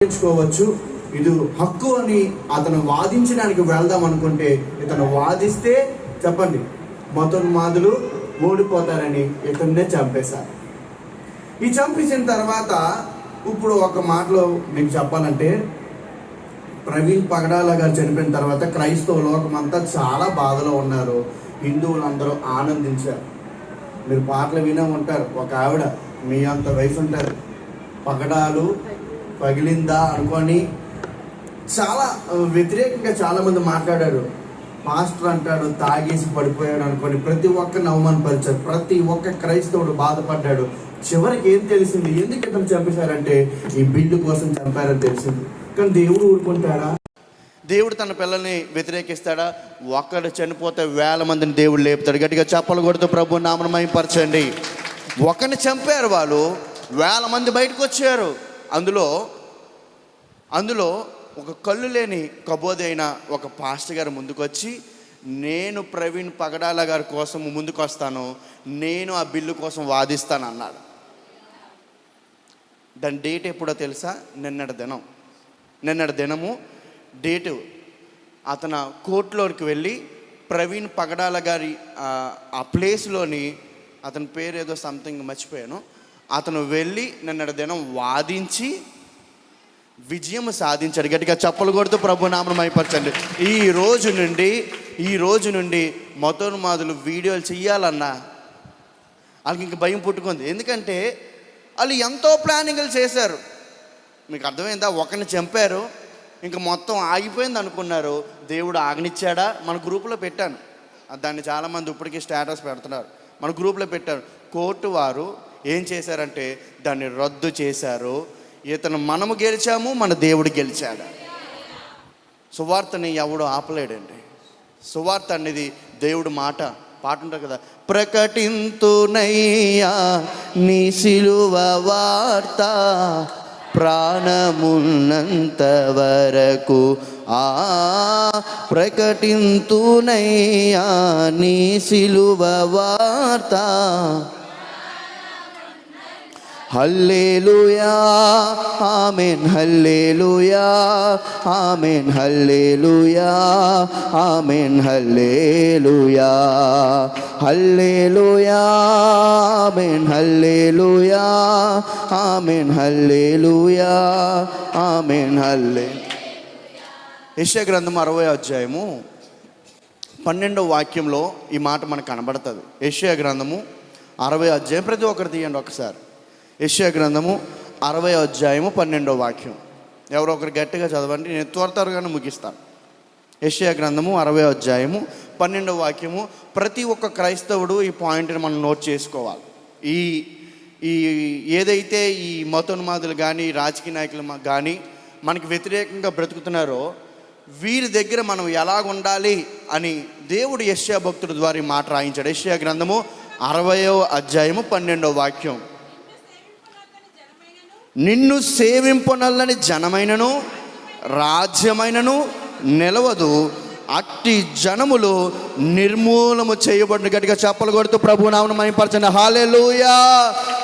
వాదించుకోవచ్చు, ఇది హక్కు అని అతను వాదించడానికి వెళ్దాం అనుకుంటే ఇతను వాదిస్తే చెప్పండి మతోన్మాదులు ఓడిపోతారని ఇతన్నే చంపేశారు. ఈ చంపేసిన తర్వాత ఇప్పుడు ఒక మాటలో మీకు చెప్పాలంటే ప్రవీణ్ పగడాల గారు చనిపోయిన తర్వాత క్రైస్తవ లోకమంతా చాలా బాధలో ఉన్నారు. హిందువులందరూ ఆనందించారు. మీరు పాటలు వినే ఉంటారు. ఒక ఆవిడ మీ అంత వయసు ఉంటారు, పగడాలు పగిలిందా అనుకొని చాలా వ్యతిరేకంగా చాలామంది మాట్లాడారు. మాస్టర్ అంటాడు తాగేసి పడిపోయాడు అనుకొని ప్రతి ఒక్కరిని అవమానపరిచారు. ప్రతి ఒక్క క్రైస్తవుడు బాధపడ్డాడు. చివరికి ఏం తెలిసింది, ఎందుకు ఇతను చంపేశారంటే ఈ బిల్లు కోసం చంపారని తెలిసింది. కానీ దేవుడు ఊరుకుంటాడా? దేవుడు తన పిల్లల్ని వ్యతిరేకిస్తాడా? ఒక్కడు చనిపోతే 1000 మందిని దేవుడు లేపుతాడు. గట్టిగా చప్పలు కొడుతూ ప్రభు నామమును మహిమపరచండి. ఒకరిని చంపారు, వాళ్ళు 1000 మంది బయటకు వచ్చారు. అందులో ఒక కళ్ళు లేని కబోది అయిన ఒక పాస్టర్ గారు ముందుకొచ్చి, నేను ప్రవీణ్ పగడాల గారి కోసం ముందుకు వస్తాను, నేను ఆ బిల్లు కోసం వాదిస్తాను అన్నాడు. దాని డేట్ ఎప్పుడో తెలుసా? నిన్నటి దినము డేటు. అతను కోర్టులోకి వెళ్ళి ప్రవీణ్ పగడాల గారి ఆ ప్లేస్లోని, అతని పేరు ఏదో సంథింగ్ మర్చిపోయాను, అతను వెళ్ళి నిన్నటి దినం వాదించి విజయం సాధించాడు. గట్టిగా చప్పలు కొడుతూ ప్రభు నామమును మహిమపరచండి. ఈ రోజు నుండి మతోన్మాదులు వీడియోలు చెయ్యాలన్నా వాళ్ళకి ఇంక భయం పుట్టుకుంది. ఎందుకంటే వాళ్ళు ఎంతో ప్లానింగ్లు చేశారు. మీకు అర్థమైందా? ఒకరిని చంపారు, ఇంక మొత్తం ఆగిపోయింది అనుకున్నారు. దేవుడు ఆజ్ఞిచ్చాడా? మన గ్రూపులో పెట్టాను దాన్ని, చాలామంది ఇప్పటికీ స్టేటస్ పెడుతున్నారు. మన గ్రూప్లో పెట్టారు. కోర్టు వారు ఏం చేశారంటే దాన్ని రద్దు చేశారు. మనము గెలిచాము, మన దేవుడు గెలిచాడు. సువార్తని ఎవడు ఆపలేడండి. సువార్త అనేది దేవుడు మాట. పాట ఉంటుంది కదా, ప్రకటింతునయ్యా నీ సిలువ వార్త ప్రాణమున్నంత వరకు, ప్రకటింతునయ్యా నీ సిలువ వార్త. హల్లెలూయా ఆమేన్, హల్లెలూయా ఆమేన్, హల్లెలూయా ఆమేన్, హల్లెలూయా హల్లెలూయా ఆమేన్, హల్లెలూయా ఆమేన్, హల్లెలూయా ఆమేన్, యెషయా గ్రంథం 60వ అధ్యాయము 12వ వాక్యంలో ఈ మాట మనకు కనబడుతుంది. యెషయా గ్రంథము 60వ అధ్యాయం, ప్రతి ఒక్కరు తీయండి ఒకసారి. యెషయా గ్రంథము 60వ అధ్యాయము 12వ వాక్యం. ఎవరో ఒకరు గట్టిగా చదవండి, నేను త్వరగానే ముగిస్తాను. యెషయా గ్రంథము 60వ అధ్యాయము 12వ వాక్యము. ప్రతి ఒక్క క్రైస్తవుడు ఈ పాయింట్ని మనం నోట్ చేసుకోవాలి. ఈ ఏదైతే ఈ మతోన్మాదులు కానీ రాజకీయ నాయకులు కానీ మనకి వ్యతిరేకంగా బ్రతుకుతున్నారో వీరి దగ్గర మనం ఎలాగ ఉండాలి అని దేవుడు యెషయా భక్తుడి ద్వారా ఈ మాట రాయించాడు. యెషయా గ్రంథము 60వ అధ్యాయము 12వ వాక్యం. నిన్ను సేవింపనల్లని జనమైనను రాజ్యమైనను నిలవదు, అట్టి జనములు నిర్మూలము చేయబడిన. గట్టిగా చప్పలు కొడుతూ ప్రభు నామమును మహిమపరచండి. హల్లెలూయా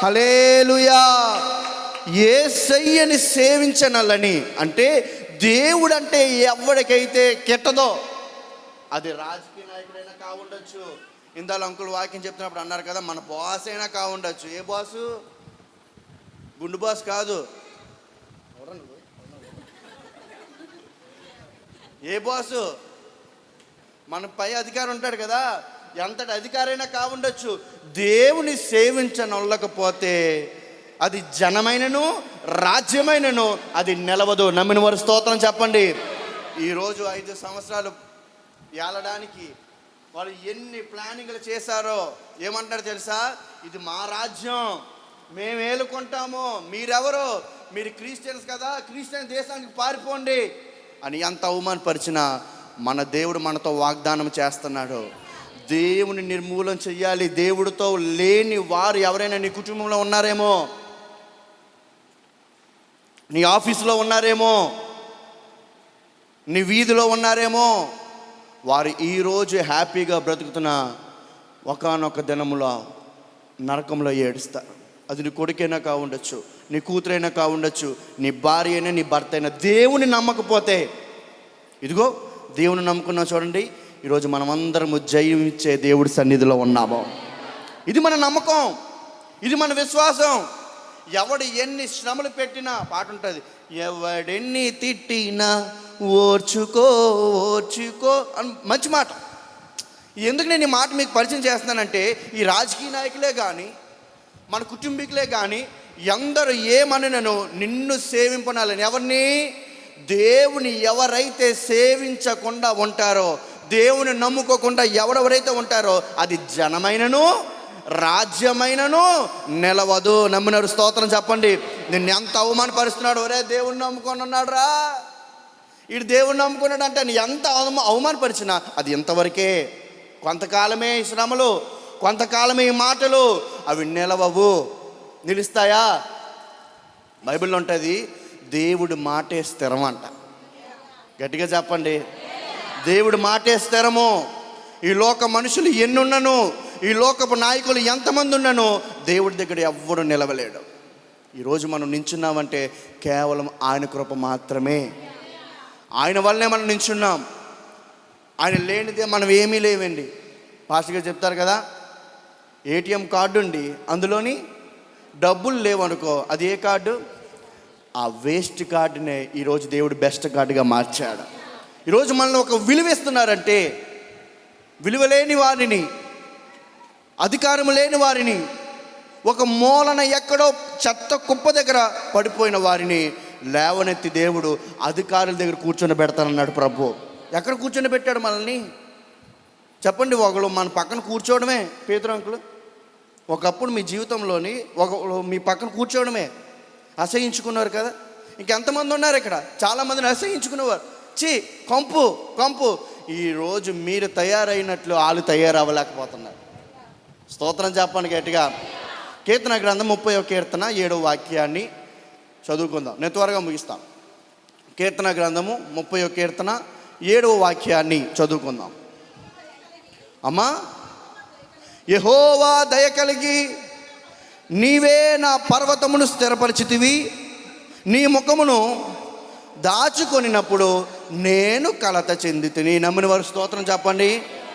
హల్లెలూయా. యేసయ్యని సేవించనల్లని అంటే దేవుడు అంటే ఎవరికైతే కెట్టదో, అది రాజకీయ నాయకుడైనా కావుండొచ్చు. ఇందాల అంకుల్ వాక్యం చెప్తున్నప్పుడు అన్నారు కదా, మన బాస్ అయినా కావుండొచ్చు. ఏ బాసు? గుండు బాస్ కాదు. ఏ బాసు? మన పై అధికారి ఉంటాడు కదా, ఎంతటి అధికారైనా కావుండొచ్చు. దేవుని సేవించనొల్లకపోతే అది జనమైనను రాజ్యమైనను అది నిలవదు. నమ్మిన వారు స్తోత్రం చెప్పండి. ఈరోజు 5 సంవత్సరాలు ఏలడానికి వాళ్ళు ఎన్ని ప్లానింగ్లు చేశారో. ఏమంటారు తెలుసా? ఇది మా రాజ్యం, మేము ఏలుకుంటాము, మీరెవరో, మీరు క్రిస్టియన్స్ కదా, క్రిస్టియన్ దేశానికి పారిపోండి అని ఎంత అవమానపరిచినా మన దేవుడు మనతో వాగ్దానం చేస్తున్నాడు. దేవుని నిర్మూలన చెయ్యాలి. దేవుడితో లేని వారు ఎవరైనా నీ కుటుంబంలో ఉన్నారేమో, నీ ఆఫీసులో ఉన్నారేమో, నీ వీధిలో ఉన్నారేమో, వారు ఈరోజు హ్యాపీగా బ్రతుకుతున్న ఒకానొక దినములో నరకంలో ఏడుస్తారు. అది నీ కొడుకైనా కావుండొచ్చు, నీ కూతురైనా కావుండొచ్చు, నీ భార్య అయినా నీ భర్త అయినా దేవుని నమ్మకపోతే, ఇదిగో దేవుని నమ్ముకున్నాం చూడండి, ఈరోజు మనమందరము జయం ఇచ్చే దేవుడి సన్నిధిలో ఉన్నాము. ఇది మన నమ్మకం, ఇది మన విశ్వాసం. ఎవడు ఎన్ని శ్రమలు పెట్టినా, పాట ఉంటుంది, ఎవడెన్ని తిట్టినా ఓర్చుకో ఓర్చుకో అని మంచి మాట. ఎందుకు నేను ఈ మాట మీకు పరిచయం చేస్తున్నానంటే, ఈ రాజకీయ నాయకులే కానీ మన కుటుంబీకులే కానీ ఎందరు ఏమనను నిన్ను సేవింపనాలని, ఎవరిని? దేవుని ఎవరైతే సేవించకుండా ఉంటారో, దేవుని నమ్ముకోకుండా ఎవరెవరైతే ఉంటారో, అది జనమైనను రాజ్యమైనను నిలవదు. నమ్మినారు స్తోత్రం చెప్పండి. నిన్ను ఎంత అవమానపరుస్తున్నాడు, ఒరే దేవుణ్ణి నమ్ముకొని ఉన్నాడు రా, వీడు దేవుణ్ణి నమ్ముకున్నాడు అంటే ఎంత అవమానపరిచినా అది ఇంతవరకే. కొంతకాలమే ఈ శ్రమలు, కొంతకాలమే ఈ మాటలు, అవి నిలవవు. నిలుస్తాయా? బైబిల్లో ఉంటుంది, దేవుడి మాటే స్థిరం అంట. గట్టిగా చెప్పండి, దేవుడి మాటే స్థిరము. ఈ లోక మనుషులు ఎన్నున్నను, ఈ లోకపు నాయకులు ఎంతమంది ఉన్నను, దేవుడి దగ్గర ఎవ్వడు నిలవలేడు. ఈరోజు మనం నించున్నామంటే కేవలం ఆయన కృప మాత్రమే. ఆయన వల్లనే మనం నించున్నాం. ఆయన లేనిదే మనం ఏమీ లేవండి. పాస్టర్ గారు చెప్తారు కదా, ఏటీఎం కార్డు ఉండి అందులోని డబ్బులు లేవనుకో, అది ఏ కార్డు? ఆ వేస్ట్ కార్డునే ఈరోజు దేవుడు బెస్ట్ కార్డుగా మార్చాడు. ఈరోజు మనల్ని ఒక విలువ ఇస్తున్నారంటే, విలువ లేని వారిని, అధికారం లేని వారిని, ఒక మూలన ఎక్కడో చెత్త కుప్ప దగ్గర పడిపోయిన వారిని లేవనెత్తి దేవుడు అధికారుల దగ్గర కూర్చొని పెడతానన్నాడు ప్రభు. ఎక్కడ కూర్చొని పెట్టాడు మనల్ని చెప్పండి? ఒకళ్ళు మన పక్కన కూర్చోవడమే. పేతురు అంకులు, ఒకప్పుడు మీ జీవితంలోని మీ పక్కన కూర్చోవడమే అసహించుకున్నారు కదా. ఇంకెంతమంది ఉన్నారు ఇక్కడ? చాలామందిని అసహించుకునేవారు. కంపు కంపు. ఈరోజు మీరు తయారైనట్లు వాళ్ళు తయారవ్వలేకపోతున్నారు. స్తోత్రం చెప్పండి గట్టిగా. కీర్తన గ్రంథం 30వ కీర్తన 7వ వాక్యాన్ని చదువుకుందాం. నేను త్వరగా ముగిస్తాను. కీర్తన గ్రంథము 30వ కీర్తన 7వ వాక్యాన్ని చదువుకుందాం. అమ్మా, యెహోవా దయ కలిగి నీవే నా పర్వతమును స్థిరపరిచితివి, నీ ముఖమును దాచుకొనినప్పుడు నేను కలత చెందితిని. నమ్మిన వారు స్తోత్రం చెప్పండి.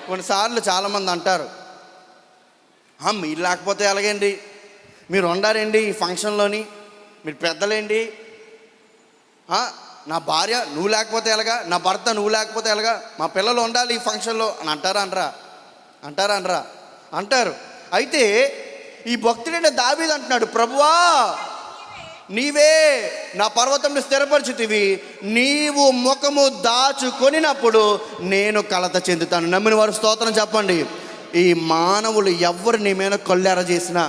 కొన్నిసార్లు చాలామంది అంటారు, మీరు లేకపోతే ఎలాగండి, మీరు ఉండారండి ఈ ఫంక్షన్లోని, మీరు పెద్దలేండి, నా భార్య నువ్వు లేకపోతే ఎలాగా, నా భర్త నువ్వు లేకపోతే ఎలాగా, మా పిల్లలు ఉండాలి ఈ ఫంక్షన్లో అని అంటారా? అంటారు. అయితే ఈ భక్తుడైన దావీదు అంటున్నాడు, ప్రభువా నీవే నా పర్వతంలో స్థిరపరిచితివి, నీవు ముఖము దాచుకొనినప్పుడు నేను కలత చెందుతాను. నమ్మిన వారు స్తోత్రం చెప్పండి. ఈ మానవులు ఎవరు నీ మీద కొల్లేర చేసినా,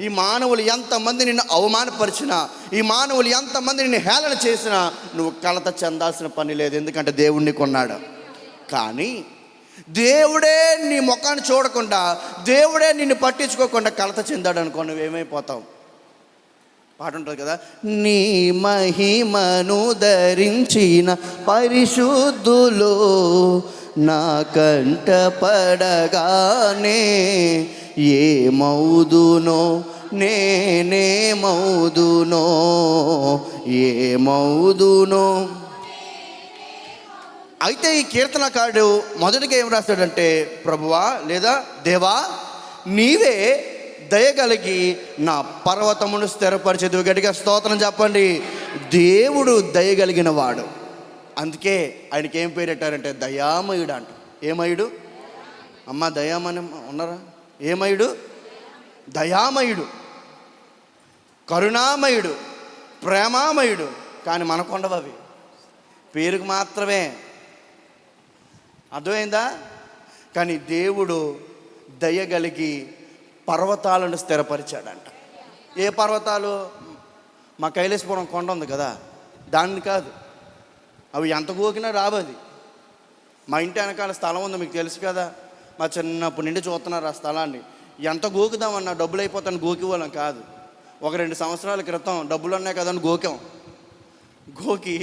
ఈ మానవులు ఎంతమంది నిన్ను అవమానపరిచినా, ఈ మానవులు ఎంతమంది నిన్ను హేళన చేసినా నువ్వు కలత చెందాల్సిన పని లేదు. ఎందుకంటే దేవుడిని కొన్నాడు. కానీ దేవుడే నీ ముఖాన్ని చూడకుండా, దేవుడే నిన్ను పట్టించుకోకుండా కలత చెందాడు అనుకో, నువ్వేమైపోతావు? పాట ఉంటుంది కదా, నీ మహిమను ధరించిన పరిశుద్ధులు నా కంట పడగానే ఏమౌదునో ఏమౌదునో. అయితే ఈ కీర్తనకారుడు మొదటిగా ఏం రాస్తాడంటే, ప్రభువా లేదా దేవా నీవే దయగలిగి నా పర్వతమును స్థిరపరిచేది. గట్టిగా స్తోత్రం చెప్పండి. దేవుడు దయగలిగిన వాడు. అందుకే ఆయనకి ఏం పేరు పెట్టారంటే దయామయుడు అంట. ఏమయుడు? అమ్మ దయామని ఉన్నారా? ఏమయుడు? దయామయుడు, కరుణామయుడు, ప్రేమామయుడు. కానీ మనకుండవు అవి, పేరుకు మాత్రమే. అర్థమైందా? కానీ దేవుడు దయగలిగి పర్వతాలను స్థిరపరిచాడంట. ఏ పర్వతాలు? మా కైలాసపురం కొండ ఉంది కదా, దాన్ని కాదు. అవి ఎంత గోకినా రాబది. మా ఇంటి వెనకాల స్థలం ఉంది, మీకు తెలుసు కదా. మా చిన్నప్పటి నుండి చూస్తున్నారు ఆ స్థలాన్ని. ఎంత గోకుదామన్నా డబ్బులు అయిపోతాను గోకివాళ్ళం కాదు. 1-2 సంవత్సరాల క్రితం డబ్బులు ఉన్నాయి కదా అని గోకాం. గోకి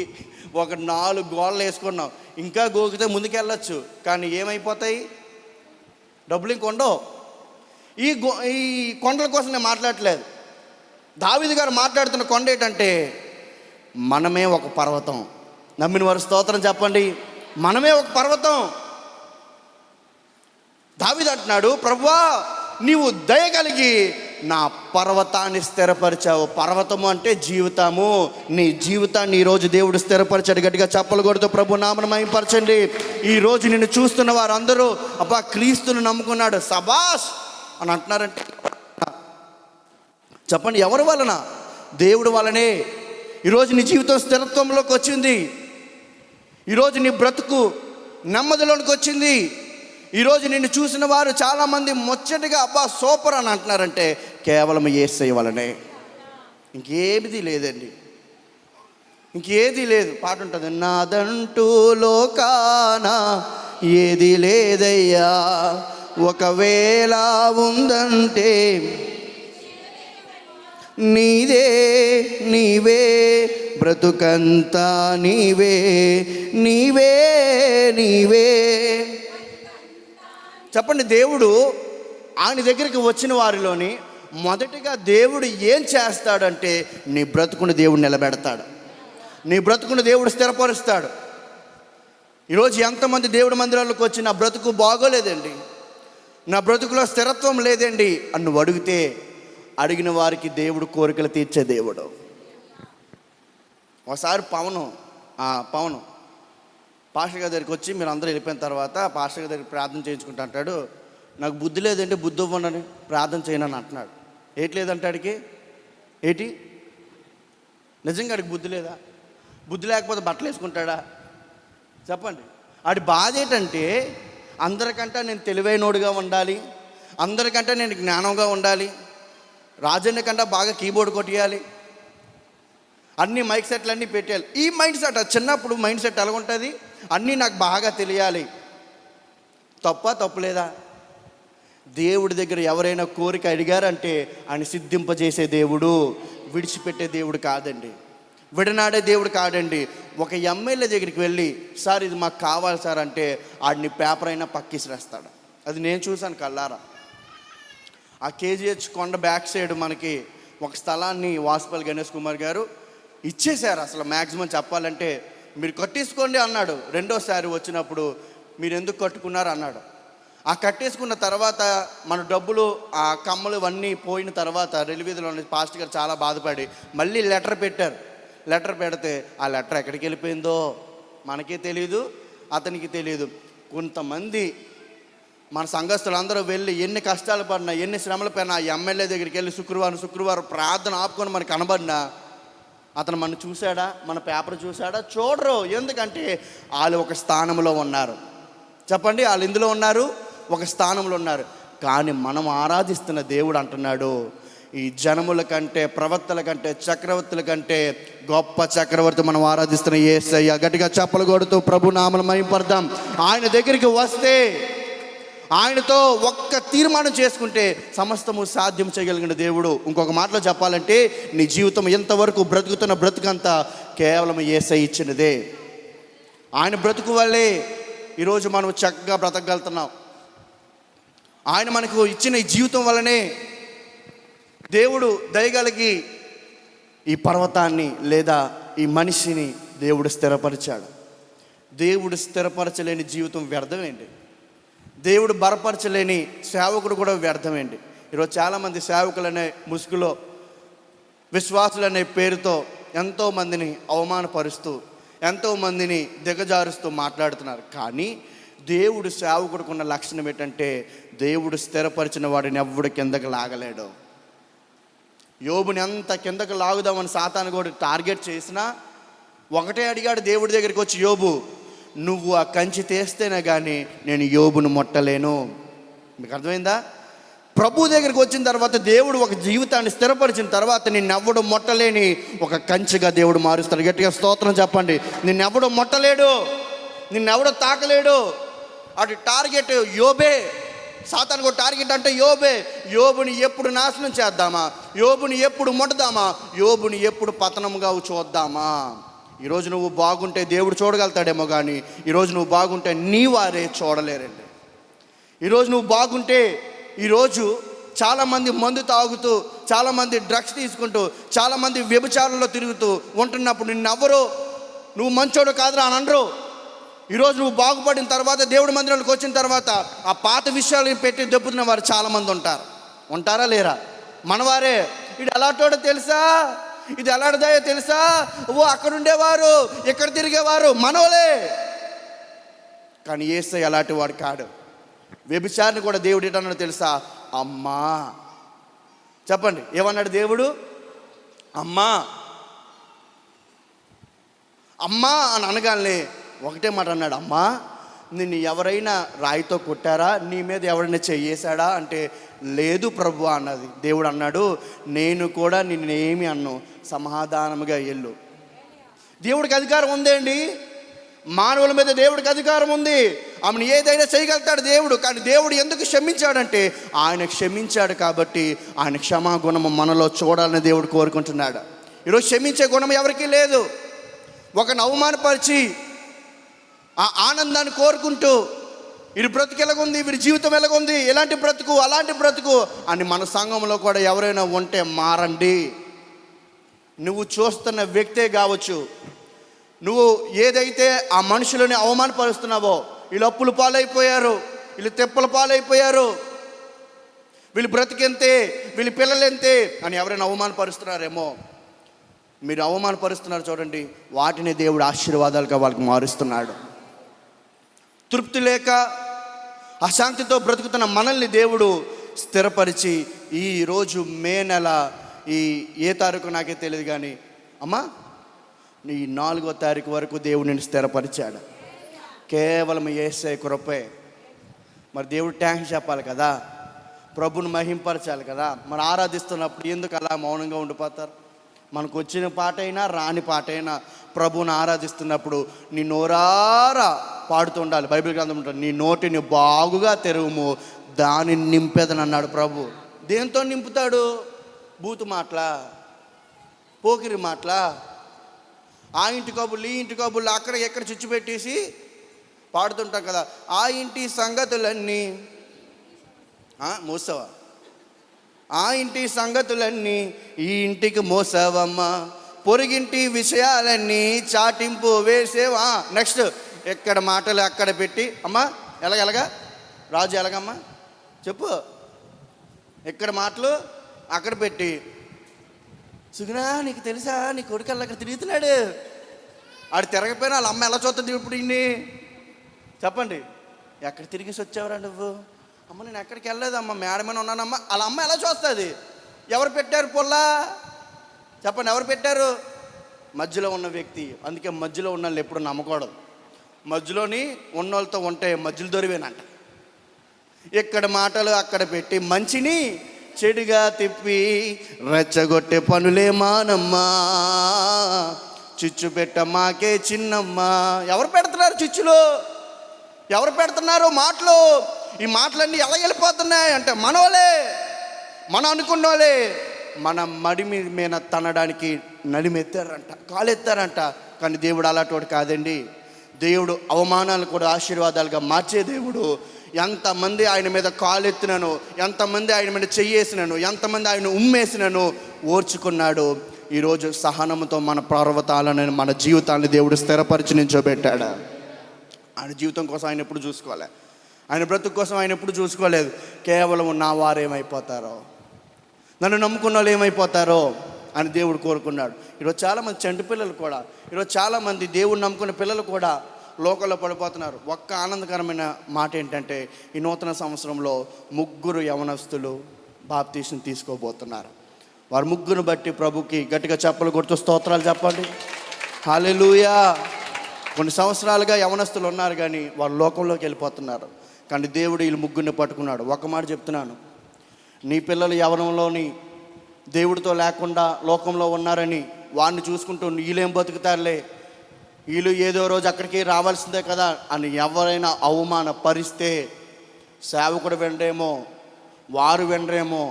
4 గోళ్ళు వేసుకున్నాం. ఇంకా గోకితే ముందుకెళ్ళచ్చు, కానీ ఏమైపోతాయి? డబ్బులు ఇంకొండవు. ఈ కొండల కోసం నేను మాట్లాడట్లేదు. దావీదు గారు మాట్లాడుతున్న కొండ ఏంటంటే మనమే ఒక పర్వతం. నమ్మిన వారు స్తోత్రం చెప్పండి. మనమే ఒక పర్వతం. దావీదు అంటున్నాడు, ప్రభువా నీవు దయ కలిగి నా పర్వతాన్ని స్థిరపరిచావు. పర్వతము అంటే జీవితము. నీ జీవితాన్ని ఈరోజు దేవుడు స్థిరపరిచాడు. గట్టిగా చప్పలు కొడుతూ ప్రభు నామమును మహిమపరచండి. ఈరోజు నిన్ను చూస్తున్న వారందరూ అబ్బా క్రీస్తును నమ్ముకున్నాడు సబాష్ అని అంటున్నారంటే చెప్పండి, ఎవరి వలన? దేవుడు వలనే ఈరోజు నీ జీవితం స్థిరత్వంలోకి వచ్చింది. ఈరోజు నీ బ్రతుకు నెమ్మదిలోనికి వచ్చింది. ఈరోజు నిన్ను చూసిన వారు చాలామంది ముచ్చటగా అబ్బా సూపర్ అని అంటున్నారంటే కేవలం యేసయ్య వలనే. ఇంకేది లేదండి, ఇంకేది లేదు. పాట ఉంటుంది, నాదంటూ లోకాన ఏది లేదయ్యా, ఒకవేళ ఉందంటే నీదే నీవే, బ్రతుకంతా నీవే నీవే నీవే. చెప్పండి, దేవుడు ఆయన దగ్గరికి వచ్చిన వారిలోని మొదటిగా దేవుడు ఏం చేస్తాడంటే నీ బ్రతుకుని దేవుడు నిలబెడతాడు. నీ బ్రతుకుని దేవుడు స్థిరపరుస్తాడు. ఈరోజు ఎంతమంది దేవుడి మందిరాలకు వచ్చి నా బ్రతుకు బాగోలేదండి, నా బ్రతుకులో స్థిరత్వం లేదండి అని నువ్వు అడిగితే అడిగిన వారికి దేవుడు కోరికలు తీర్చే దేవుడు. ఒకసారి పవను పాస్టర్ గారి దగ్గరికి వచ్చి మీరు అందరూ వెళ్ళిపోయిన తర్వాత పాస్టర్ గారి దగ్గరికి ప్రార్థన చేయించుకుంటా అంటాడు, నాకు బుద్ధి లేదంటే బుద్ధి ఇవ్వండి ప్రార్థన చేయనని అంటున్నాడు. ఏటి లేదంటే ఆడికి ఏటి నిజంగా ఆడికి బుద్ధి లేదా? బుద్ధి లేకపోతే బట్టలు వేసుకుంటాడా? చెప్పండి. ఆడి బాధ ఏంటంటే అందరికంటే నేను తెలివైనోడుగా ఉండాలి, అందరికంటే నేను జ్ఞానంగా ఉండాలి, రాజన్న కంటే బాగా కీబోర్డ్ కొట్టేయాలి, అన్ని మైక్ సెట్లు అన్నీ పెట్టేయాలి. ఈ మైండ్ సెట్ చిన్నప్పుడు మైండ్ సెట్ ఎలా ఉంటుంది? అన్నీ నాకు బాగా తెలియాలి. తప్పు లేదా? దేవుడి దగ్గర ఎవరైనా కోరిక అడిగారంటే ఆయన సిద్ధింపజేసే దేవుడు, విడిచిపెట్టే దేవుడు కాదండి, విడనాడే దేవుడు కాదండి. ఒక ఎమ్మెల్యే దగ్గరికి వెళ్ళి సార్ ఇది మాకు కావాలి సార్ అంటే ఆడిని పేపర్ అయినా పక్కిసిరేస్తాడు. అది నేను చూశాను కళ్ళారా. ఆ కేజీహెచ్ కొండ బ్యాక్ సైడ్ మనకి ఒక స్థలాన్ని వాసుపల్లి గణేష్ కుమార్ గారు ఇచ్చేశారు. అసలు మ్యాక్సిమం చెప్పాలంటే మీరు కట్టేసుకోండి అన్నాడు. రెండోసారి వచ్చినప్పుడు మీరు ఎందుకు కట్టుకున్నారు అన్నాడు. ఆ కట్టేసుకున్న తర్వాత మన డబ్బులు ఆ కమ్మలు ఇవన్నీ పోయిన తర్వాత రైల్వేలో పాస్టర్ గారు చాలా బాధపడి మళ్ళీ లెటర్ పెట్టారు. లెటర్ పెడితే ఆ లెటర్ ఎక్కడికి వెళ్ళిపోయిందో మనకే తెలియదు, అతనికి తెలియదు. కొంతమంది మన సంఘస్థులు అందరూ వెళ్ళి ఎన్ని కష్టాలు పడినా ఎన్ని శ్రమలు పడినా ఆ ఎమ్మెల్యే దగ్గరికి వెళ్ళి శుక్రవారం ప్రార్థన ఆపుకొని మనకు కనబడినా అతను మన చూశాడా, మన పేపర్ చూశాడా? చూడరు. ఎందుకంటే వాళ్ళు ఒక స్థానంలో ఉన్నారు. చెప్పండి, వాళ్ళు ఇందులో ఉన్నారు, ఒక స్థానంలో ఉన్నారు. కానీ మనం ఆరాధిస్తున్న దేవుడు అంటున్నాడు, ఈ జనముల కంటే ప్రవక్తల కంటే చక్రవర్తుల కంటే గొప్ప చక్రవర్తి మనం ఆరాధిస్తున్న యేసయ్య. గట్టిగా చప్పలు కొడుతూ ప్రభు నామమును మహిమపడదాం. ఆయన దగ్గరికి వస్తే ఆయనతో ఒక్క తీర్మానం చేసుకుంటే సమస్తము సాధ్యం చేయగలిగిన దేవుడు. ఇంకొక మాటలో చెప్పాలంటే నీ జీవితం ఎంతవరకు బ్రతుకుతున్న బ్రతుకంతా కేవలం యేసయ్య ఇచ్చినదే. ఆయన బ్రతుకు వల్లే ఈరోజు మనం చక్కగా బ్రతకగలుగుతున్నాం. ఆయన మనకు ఇచ్చిన ఈ జీవితం వల్లనే దేవుడు దయగలిగి ఈ పర్వతాన్ని లేదా ఈ మనిషిని దేవుడు స్థిరపరిచాడు. దేవుడు స్థిరపరచలేని జీవితం వ్యర్థమేంటి? దేవుడు బలపరచలేని సేవకుడు కూడా వ్యర్థమేంటి? ఈరోజు చాలామంది సేవకులనే ముసుగులో విశ్వాసులనే పేరుతో ఎంతోమందిని అవమానపరుస్తూ ఎంతోమందిని దిగజారుస్తూ మాట్లాడుతున్నారు. కానీ దేవుడు సేవకుడుకున్న లక్షణం ఏంటంటే దేవుడు స్థిరపరిచిన వాడిని ఎవ్వడు కిందకి లాగలేడు. యోబుని ఎంత కిందకు లాగుదామని సాతాను కూడా టార్గెట్ చేసినా ఒకటే అడిగాడు దేవుడి దగ్గరికి వచ్చి, యోబు నువ్వు ఆ కంచి తీస్తేనే కానీ నేను యోబును ముట్టలేను. మీకు అర్థమైందా? ప్రభు దగ్గరికి వచ్చిన తర్వాత దేవుడు ఒక జీవితాన్ని స్థిరపరిచిన తర్వాత నిన్నెవ్వడు ముట్టలేని ఒక కంచిగా దేవుడు మారుస్తాడు. గట్టిగా స్తోత్రం చెప్పండి. నిన్నెవ్వడు ముట్టలేడు, నిన్నెవడో తాకలేడు. అటు టార్గెట్ యోబే. సాతానుకు టార్గెట్ అంటే యోబే. యోబుని ఎప్పుడు నాశనం చేద్దామా, యోబుని ఎప్పుడు ముట్టదామా, యోబుని ఎప్పుడు పతనంగా చూద్దామా. ఈరోజు నువ్వు బాగుంటే దేవుడు చూడగలుగుతాడేమో, కానీ ఈరోజు నువ్వు బాగుంటే నీ వారే చూడలేరండి. ఈరోజు నువ్వు బాగుంటే ఈరోజు చాలామంది మందు తాగుతూ, చాలామంది డ్రగ్స్ తీసుకుంటూ, చాలామంది వ్యభిచారంలో తిరుగుతూ ఉంటున్నప్పుడు నిన్నెవ్వరు నువ్వు మంచోడు కాదురా అని అనరు. ఈరోజు నువ్వు బాగుపడిన తర్వాత, దేవుడి మందిరంలోకి వచ్చిన తర్వాత ఆ పాత విషయాలు పెట్టి దెబ్బతున్న వారు చాలామంది ఉంటారా లేరా? మనవారే. ఇది ఎలాంటోడో తెలుసా, ఇది ఎలాంటిదో తెలుసా, అక్కడ ఉండేవారు, ఇక్కడ తిరిగేవారు మనవలే. కానీ యేసయ్య అలాంటి వాడు కాడు. వ్యభిచారిని కూడా దేవుడు ఏంటన్నాడు తెలుసా? అమ్మా. చెప్పండి, ఏమన్నాడు దేవుడు? అమ్మా. అమ్మా అని అనగానే ఒకటే మాట అన్నాడు, అమ్మా నిన్ను ఎవరైనా రాయితో కొట్టారా, నీ మీద ఎవరైనా చెయ్యేశాడా అంటే లేదు ప్రభు అన్నది. దేవుడు అన్నాడు, నేను కూడా నిన్నేమి అన్ను, సమాధానముగా వెళ్ళు. దేవుడికి అధికారం ఉందండి. మానవుల మీద దేవుడికి అధికారం ఉంది. ఆమెను ఏదైనా చేయగలుగుతాడు దేవుడు. కానీ దేవుడు ఎందుకు క్షమించాడంటే ఆయన క్షమించాడు కాబట్టి ఆయన క్షమాగుణము మనలో చూడాలని దేవుడు కోరుకుంటున్నాడు. ఈరోజు క్షమించే గుణం ఎవరికీ లేదు. ఒకరిని అవమానపరిచి ఆ ఆనందాన్ని కోరుకుంటూ వీరి బ్రతుకు ఎలాగుంది, వీరి జీవితం ఎలాగుంది, ఎలాంటి బ్రతుకు, అలాంటి బ్రతుకు అని మన సంఘంలో కూడా ఎవరైనా ఉంటే మారండి. నువ్వు చూస్తున్న వ్యక్తే కావచ్చు, నువ్వు ఏదైతే ఆ మనుషులని అవమానపరుస్తున్నావో, వీళ్ళు అప్పుల పాలైపోయారు, వీళ్ళు తెప్పల పాలైపోయారు, వీళ్ళు బ్రతికెంతే, వీళ్ళ పిల్లలెంతే అని ఎవరైనా అవమానపరుస్తున్నారేమో, మీరు అవమానపరుస్తున్నారు చూడండి, వాటిని దేవుడు ఆశీర్వాదాలుగా వాళ్ళకి మారుస్తున్నాడు. తృప్తి లేక అశాంతితో బ్రతుకుతున్న మనల్ని దేవుడు స్థిరపరిచి ఈరోజు మే నెల ఏ తారీఖు నాకే తెలియదు కానీ అమ్మా నీ 4వ తారీఖు వరకు దేవుడు నిన్ను స్థిరపరిచాడు. కేవలం యేసయ్య కృపే. మరి దేవుడు థ్యాంక్స్ చెప్పాలి కదా, ప్రభుని మహింపరచాలి కదా. మరి ఆరాధిస్తున్నప్పుడు ఎందుకు అలా మౌనంగా ఉండిపోతారు? మనకు వచ్చిన పాట అయినా రాని పాట అయినా ప్రభువుని ఆరాధిస్తున్నప్పుడు నీ నోరారా పాడుతూ ఉండాలి. బైబిల్ గ్రంథం ఉంటుంది, నీ నోటిని బాగుగా తెరువుము దానిని నింపేదని అన్నాడు ప్రభు. దేంతో నింపుతాడు? బూతు మాటలా, పోకిరి మాటలా, ఆ ఇంటి కబుర్లు ఈ ఇంటి కబుర్లు అక్కడ ఎక్కడ చుచ్చు పెట్టేసి పాడుతుంటాం కదా. ఆ ఇంటి సంగతులన్నీ మోసవా, ఆ ఇంటి సంగతులన్నీ ఈ ఇంటికి మోసవమ్మా, పొరుగింటి విషయాలన్నీ చాటింపు వేసేవా. నెక్స్ట్ ఎక్కడ మాటలు అక్కడ పెట్టి అమ్మా ఎలాగెలగా రాజు ఎలాగమ్మా చెప్పు, ఎక్కడ మాటలు అక్కడ పెట్టి, సుగుణా నీకు తెలుసా నీ కొడుకు అక్కడ తిరుగుతున్నాడు, ఆడు తిరగపోయినా వాళ్ళ అమ్మ ఎలా చూస్తుంది ఇప్పుడు ఇన్ని చెప్పండి. ఎక్కడ తిరిగేసి వచ్చావురా నువ్వు? అమ్మ నేను ఎక్కడికి వెళ్ళలేదమ్మా, మేడమని ఉన్నానమ్మా. వాళ్ళ అమ్మ ఎలా చూస్తుంది? ఎవరు పెట్టారు పొల్లా? చెప్పండి, ఎవరు పెట్టారు? మధ్యలో ఉన్న వ్యక్తి. అందుకే మధ్యలో ఉన్న వాళ్ళు ఎప్పుడు నమ్మకూడదు. మధ్యలోని ఉన్నోళ్ళతో ఉంటే మధ్యలో దొరివేనంట. ఇక్కడ మాటలు అక్కడ పెట్టి మంచిని చెడుగా తిప్పి రెచ్చగొట్టే పనులే మానమ్మా, చిచ్చు పెట్ట మాకే చిన్నమ్మా. ఎవరు పెడుతున్నారు చిచ్చులు? ఎవరు పెడుతున్నారు మాటలు? ఈ మాటలన్నీ ఎలా వెళ్ళిపోతున్నాయి అంటే మనోలే, మనం అనుకున్నోలే. మన మడిమి మీద తనడానికి నడిమెత్తారంట, కాలెత్తారంట. కానీ దేవుడు అలాంటి కాదండి. దేవుడు అవమానాలు కూడా ఆశీర్వాదాలుగా మార్చే దేవుడు. ఎంతమంది ఆయన మీద కాలెత్తినను, ఎంతమంది ఆయన మీద చెయ్యేసినను, ఎంతమంది ఆయన ఉమ్మేసినను ఓర్చుకున్నాడు. ఈరోజు సహనంతో మన పర్వతాలను, మన జీవితాన్ని దేవుడు స్థిరపరిచి నించోబెట్టాడు. ఆయన జీవితం కోసం ఆయన ఎప్పుడు చూసుకోలే, ఆయన బ్రతుకు కోసం ఆయన ఎప్పుడు చూసుకోలేదు. కేవలం నా వారు ఏమైపోతారో, నన్ను నమ్ముకున్న వాళ్ళు ఏమైపోతారో అని దేవుడు కోరుకున్నాడు. ఈరోజు చాలామంది చంటి పిల్లలు కూడా, ఈరోజు చాలామంది దేవుడు నమ్ముకున్న పిల్లలు కూడా లోకంలో పడిపోతున్నారు. ఒక్క ఆనందకరమైన మాట ఏంటంటే ఈ నూతన సంవత్సరంలో 3 యవనస్తులు బాప్తీసం తీసుకోబోతున్నారు. వారు 3 బట్టి ప్రభుకి గట్టిగా చప్పలు కొడుతూ స్తోత్రాలు చెప్పండి. హల్లెలూయా. కొన్ని సంవత్సరాలుగా యవనస్తులు ఉన్నారు కానీ వారు లోకంలోకి వెళ్ళిపోతున్నారు. కానీ దేవుడు వీళ్ళు 3 పట్టుకున్నాడు. ఒక మాట చెప్తున్నాను, నీ పిల్లలు యవనంలోని దేవుడితో లేకుండా లోకంలో ఉన్నారని వాడిని చూసుకుంటూ వీళ్ళేం బతుకుతారులే, వీళ్ళు ఏదో రోజు అక్కడికి రావాల్సిందే కదా అని ఎవరైనా అవమానపరిస్తే సేవకుడు వెండేమో, వారు వెండరేమో,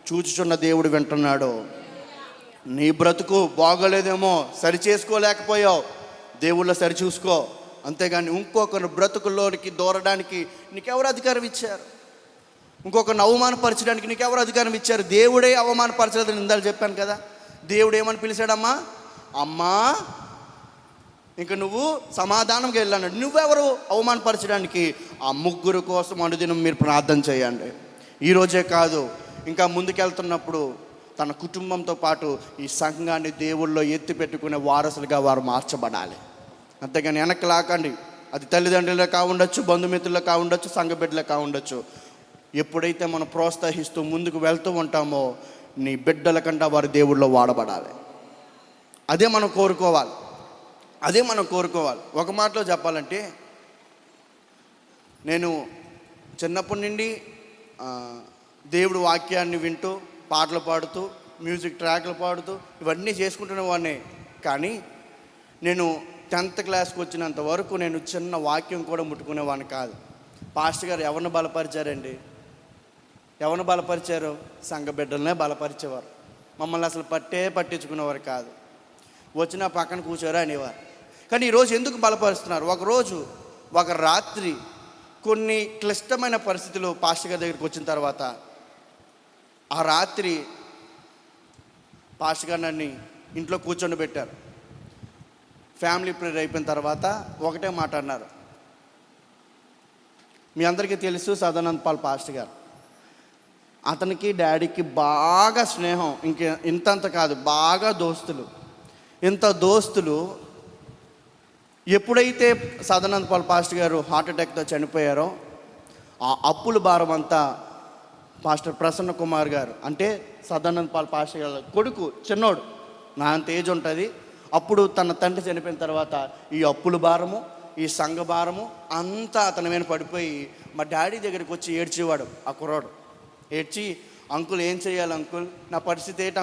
చూచుచున్న దేవుడు వింటున్నాడు. నీ బ్రతుకు బాగోలేదేమో, సరి చేసుకోలేకపోయావు, దేవుళ్ళో సరి చూసుకో. అంతేగాని ఇంకొకరు బ్రతుకుల్లోనికి దూరడానికి నీకెవరు అధికారం ఇచ్చారు? ఇంకొకరిని అవమానపరచడానికి నీకు ఎవరు అధికారం ఇచ్చారు? దేవుడే అవమానపరచలేదని ఇందాక చెప్పాను కదా. దేవుడు ఏమని పిలిచాడమ్మా? అమ్మా ఇంక నువ్వు సమాధానంగా వెళ్ళాడు. నువ్వెవరు అవమానపరచడానికి? ఆ ముగ్గురు కోసం అనుదినం మీరు ప్రార్థన చేయండి. ఈరోజే కాదు, ఇంకా ముందుకెళ్తున్నప్పుడు తన కుటుంబంతో పాటు ఈ సంఘాన్ని దేవుళ్ళో ఎత్తి పెట్టుకునే వారసులుగా వారు మార్చబడాలి. అంతేగాని వెనక్కి లాకండి. అది తల్లిదండ్రులే కావుండొచ్చు, బంధుమిత్రులే కావుండొచ్చు, సంఘ బిడ్డలే కావుండొచ్చు. ఎప్పుడైతే మనం ప్రోత్సహిస్తూ ముందుకు వెళ్తూ ఉంటామో నీ బిడ్డల కంటే వారి దేవుళ్ళో వాడబడాలి. అదే మనం కోరుకోవాలి. ఒక మాటలో చెప్పాలంటే, నేను చిన్నప్పటి నుండి దేవుడు వాక్యాన్ని వింటూ, పాటలు పాడుతూ, మ్యూజిక్ ట్రాక్లు పాడుతూ ఇవన్నీ చేసుకుంటునేవాడిని. కానీ నేను 10th క్లాస్కి వచ్చినంత వరకు నేను చిన్న వాక్యం కూడా ముట్టుకునేవాడిని కాదు. పాస్టర్ గారు ఎవరిని బలపరిచారండి? ఎవరిని బలపరిచారు? సంఘ బిడ్డలనే బలపరిచేవారు. మమ్మల్ని అసలు పట్టించుకునేవారు కాదు. వచ్చిన పక్కన కూర్చోరు అనేవారు. కానీ ఈరోజు ఎందుకు బలపరుస్తున్నారు? ఒక రాత్రి కొన్ని క్లిష్టమైన పరిస్థితులు పాస్టర్ గారి దగ్గరికి వచ్చిన తర్వాత, ఆ రాత్రి పాస్టర్ గారు నన్ను ఇంట్లో కూర్చొని పెట్టారు. ఫ్యామిలీ ప్రేయర్ అయిపోయిన తర్వాత ఒకటే మాట అన్నారు. మీ అందరికీ తెలుసు సదానంద్ పాల్ పాస్టర్ గారు. అతనికి డాడీకి బాగా స్నేహం, ఇంతంత కాదు, బాగా దోస్తులు. ఇంత దోస్తులు ఎప్పుడైతే సదానంద్ పాల్ పాస్టర్ గారు హార్ట్ అటాక్తో చనిపోయారో, ఆ అప్పుల భారం అంతా పాస్టర్ ప్రసన్న కుమార్ గారు, అంటే సదానంద్ పాల్ పాస్టర్ గారు కొడుకు, చిన్నోడు, నా అంత ఏజ్ ఉంటుంది. అప్పుడు తన తండ్రి చనిపోయిన తర్వాత ఈ అప్పుల భారము, ఈ సంఘ భారము అంతా అతని మీద పడిపోయి మా డాడీ దగ్గరికి వచ్చి ఏడ్చేవాడు. ఆ కుర్రాడు ఏడ్చి, అంకుల్ ఏం చేయాలి అంకుల్, నా పరిస్థితి ఏంటి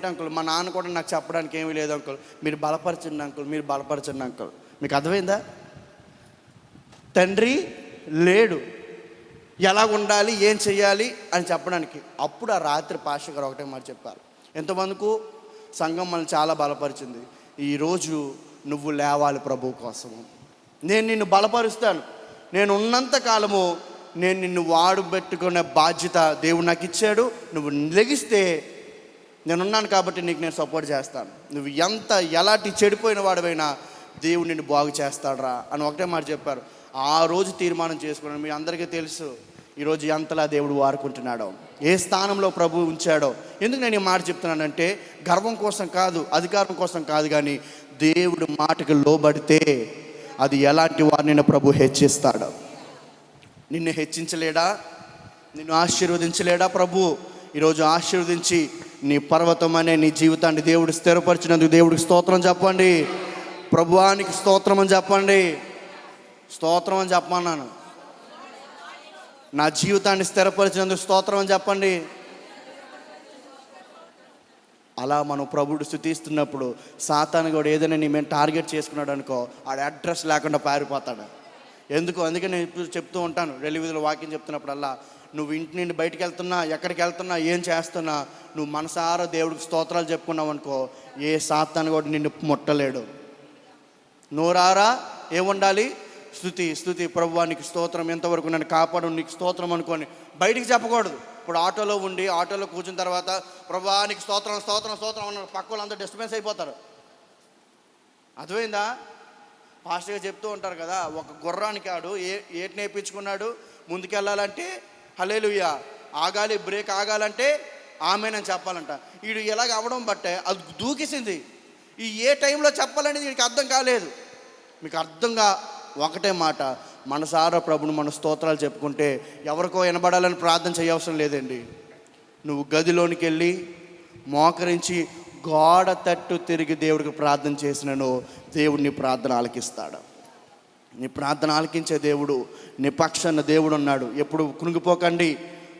అంకుల్, మా నాన్న కూడా నాకు చెప్పడానికి ఏమీ లేదు అంకుల్, మీరు బలపరచండి అంకుల్. మీకు అర్థమైందా? తండ్రి లేడు, ఎలా ఉండాలి, ఏం చేయాలి అని చెప్పడానికి. అప్పుడు ఆ రాత్రి పాస్టర్ గారు ఒకటే మాట చెప్పారు. ఎంతమందికు సంఘం మనల్ని చాలా బలపరిచింది. ఈరోజు నువ్వు లేవాలి ప్రభు కోసము. నేను నిన్ను బలపరుస్తాను. నేను ఉన్నంత కాలము నేను నిన్ను వాడుబెట్టుకునే బాధ్యత దేవుడు నాకు ఇచ్చాడు. నువ్వు లెగిస్తే నేనున్నాను కాబట్టి నీకు నేను సపోర్ట్ చేస్తాను. నువ్వు ఎలాంటి చెడిపోయిన వాడివైనా దేవుడు నిన్ను బాగు చేస్తాడురా అని ఒకటే మాట చెప్పారు. ఆ రోజు తీర్మానం చేసుకున్నాను. మీ అందరికీ తెలుసు ఈరోజు ఎంతలా దేవుడు వాడుకుంటున్నాడో, ఏ స్థానంలో ప్రభు ఉంచాడో. ఎందుకు నేను ఈ మాట చెప్తున్నానంటే, గర్వం కోసం కాదు, అధికారం కోసం కాదు, కానీ దేవుడు మాటకు లోబడితే అది ఎలాంటి వారిని ప్రభు హెచ్చిస్తాడు. నిన్ను హెచ్చించలేడా? నిన్ను ఆశీర్వదించలేడా ప్రభు? ఈరోజు ఆశీర్వదించి నీ పర్వతం అనే నీ జీవితాన్ని దేవుడు స్థిరపరిచినందుకు దేవుడికి స్తోత్రం చెప్పండి. ప్రభువానికి స్తోత్రం అని చెప్పండి. స్తోత్రం అని చెప్పమన్నాను. నా జీవితాన్ని స్థిరపరిచినందుకు స్తోత్రం అని చెప్పండి. అలా మనం ప్రభుడు స్తుతిస్తున్నప్పుడు సాతాను కూడా ఏదైనా నీ మేము టార్గెట్ చేసుకున్నాడు అనుకో, ఆడ అడ్రస్ లేకుండా పారిపోతాడు. అందుకే నేను ఇప్పుడు చెప్తూ ఉంటాను, రెల్లివిధుల వాక్యం చెప్తున్నప్పుడల్లా, నువ్వు ఇంటి నుండి బయటికి వెళ్తున్నా, ఎక్కడికి వెళ్తున్నా, ఏం చేస్తున్నా, నువ్వు మనసారా దేవుడికి స్తోత్రాలు చెప్పుకున్నావు అనుకో, ఏ సాతాను కూడా నిన్ను ముట్టలేడు. నోరారా ఏముండాలి? స్తుతి ప్రభువానికి స్తోత్రం, ఎంతవరకు నన్ను కాపాడు, నీకు స్తోత్రం అనుకోని బయటికి చెప్పకూడదు. ఇప్పుడు ఆటోలో కూర్చున్న తర్వాత ప్రభువానికి స్తోత్రం అన్న పక్క వాళ్ళంతా డిస్టర్బెన్స్ అయిపోతారు. అర్థమైందా? ఫాస్ట్గా చెప్తూ ఉంటారు కదా, ఒక గుర్రానికి ఆడు ఏటి నేర్పించుకున్నాడు, ముందుకెళ్ళాలంటే హల్లెలూయా, బ్రేక్ ఆగాలంటే ఆమేనని చెప్పాలంట. వీడు ఎలాగ అవ్వడం బట్టే అది దూకేసింది. ఏ టైంలో చెప్పాలనేది వీడికి అర్థం కాలేదు. మీకు అర్థంగా ఒకటే మాట, మనసారా ప్రభుని మన స్తోత్రాలు చెప్పుకుంటే ఎవరికో వినబడాలని ప్రార్థన చేయవసరం లేదండి. నువ్వు గదిలోనికి వెళ్ళి మోకరించి గోడ తట్టు తిరిగి దేవుడికి ప్రార్థన చేసినను దేవుడు నీ ప్రార్థన ఆలకిస్తాడు. నీ ప్రార్థన ఆలకించే దేవుడు, నీ పక్షాన దేవుడు ఉన్నాడు. ఎప్పుడు కృంగిపోకండి.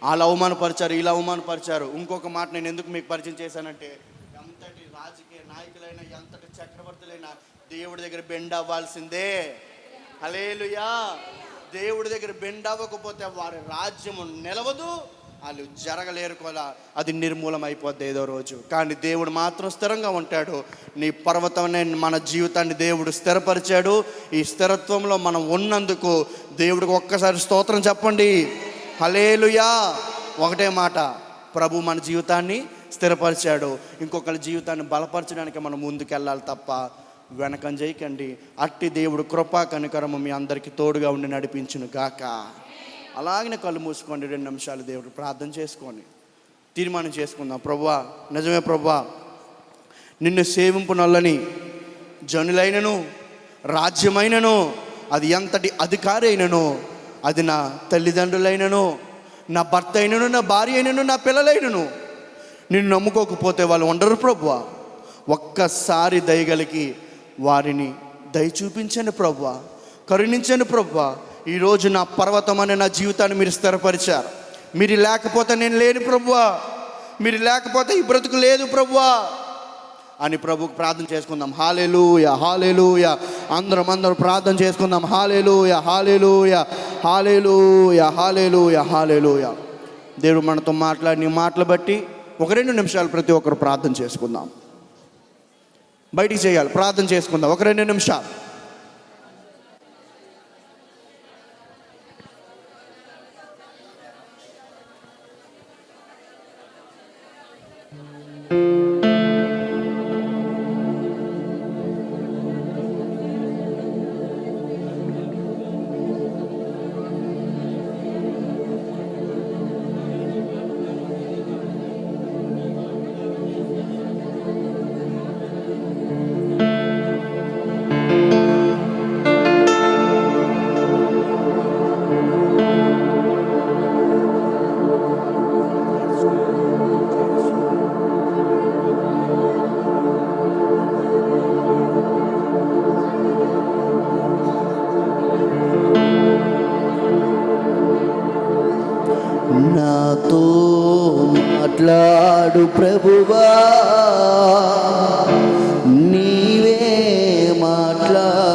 వాళ్ళు అవమానపరిచారు, వీళ్ళు అవమానపరిచారు. ఇంకొక మాట నేను ఎందుకు మీకు పరిచయం చేశానంటే, ఎంతటి రాజకీయ నాయకులైనా, ఎంతటి చక్రవర్తులైనా దేవుడి దగ్గర బెండ్ అవ్వాల్సిందే. హల్లెలూయా. దేవుడి దగ్గర బెండ్ అవ్వకపోతే వారి రాజ్యము నిలవదు, వాళ్ళు జరగలేరు కూడా, అది నిర్మూలం అయిపోద్ది ఏదో రోజు. కానీ దేవుడు మాత్రం స్థిరంగా ఉంటాడు. నీ పర్వతమనే మన జీవితాన్ని దేవుడు స్థిరపరిచాడు. ఈ స్థిరత్వంలో మనం ఉన్నందుకు దేవుడికి ఒక్కసారి స్తోత్రం చెప్పండి. హల్లెలూయా. ఒకటే మాట, ప్రభు మన జీవితాన్ని స్థిరపరిచాడు. ఇంకొకరి జీవితాన్ని బలపరచడానికి మనం ముందుకెళ్ళాలి తప్ప వెనకం చేయకండి. అట్టి దేవుడు కృపా కనికరము మీ అందరికీ తోడుగా ఉండి నడిపించును గాక. అలాగనే కళ్ళు మూసుకోండి, 2 నిమిషాలు దేవుడు ప్రార్థన చేసుకోండి. తీర్మానం చేసుకుందాం. ప్రభువా, నిజమే ప్రభువా, నిన్ను సేవింపునొల్లని జనులైనను రాజ్యమైనను, అది ఎంతటి అధికారి అయినను, అది నా తల్లిదండ్రులైనను, నా భర్త అయినను, నా భార్య అయినను, నా పిల్లలైనను, నిన్ను నమ్ముకోకపోతే వాళ్ళు ఉండరు ప్రభువా. ఒక్కసారి దయగలిగి వారిని దయ చూపించండి ప్రభువా, కరుణించండి ప్రభువా. ఈరోజు నా పర్వతం అనే నా జీవితాన్ని మీరు స్థిరపరిచారు. మీరు లేకపోతే నేను లేని ప్రభువా, మీరు లేకపోతే ఈ బ్రతుకు లేదు ప్రభువా అని ప్రభుకు ప్రార్థన చేసుకుందాం. హల్లెలూయా, హల్లెలూయా. అందరం ప్రార్థన చేసుకుందాం. హల్లెలూయా, హల్లెలూయా, హల్లెలూయా, హల్లెలూయా, హల్లెలూయా. దేవుడు మనతో మాట్లాడిన మాటలు బట్టి 1-2 నిమిషాలు ప్రతి ఒక్కరు ప్రార్థన చేసుకుందాం. బయటికి చేయాలి, ప్రార్థన చేసుకుందాం. 1-2 నిమిషాలు. నాతో మాట్లాడు ప్రభువా, నీవే మాట్లాడు